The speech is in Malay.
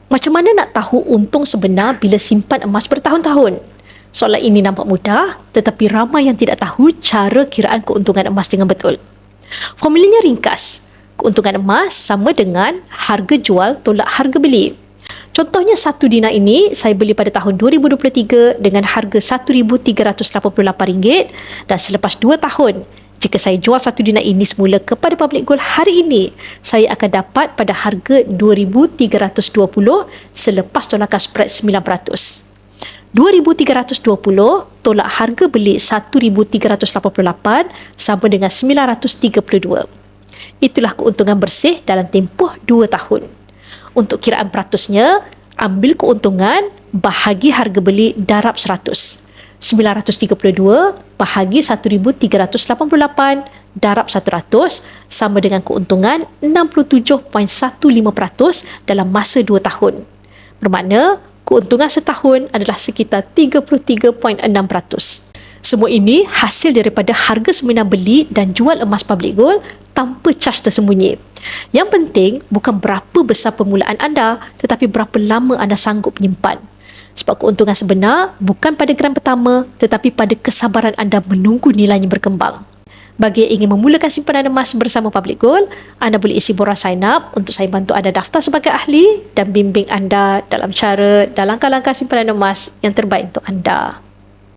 Macam mana nak tahu untung sebenar bila simpan emas bertahun-tahun? Soalan ini nampak mudah, tetapi ramai yang tidak tahu cara kiraan keuntungan emas dengan betul. Formulanya ringkas. Keuntungan emas sama dengan harga jual tolak harga beli. Contohnya 1 dinar ini saya beli pada tahun 2023 dengan harga RM1,388 dan selepas 2 tahun, jika saya jual 1 dinar ini semula kepada Public Gold hari ini, saya akan dapat pada harga RM2,320 selepas tolakan spread 9%. RM2,320 tolak harga beli RM1,388 sama dengan RM932. Itulah keuntungan bersih dalam tempoh 2 tahun. Untuk kiraan peratusnya, ambil keuntungan bahagi harga beli darab 100. 932 bahagi 1,388 darab 100 sama dengan keuntungan 67.15% dalam masa 2 tahun. Bermakna, keuntungan setahun adalah sekitar 33.6%. Semua ini hasil daripada harga seminar beli dan jual emas Public Gold tanpa caj tersembunyi. Yang penting bukan berapa besar permulaan anda, tetapi berapa lama anda sanggup menyimpan. Sebab keuntungan sebenar bukan pada gram pertama, tetapi pada kesabaran anda menunggu nilainya berkembang. Bagi yang ingin memulakan simpanan emas bersama Public Gold, anda boleh isi borang sign up untuk saya bantu anda daftar sebagai ahli dan bimbing anda dalam langkah-langkah simpanan emas yang terbaik untuk anda.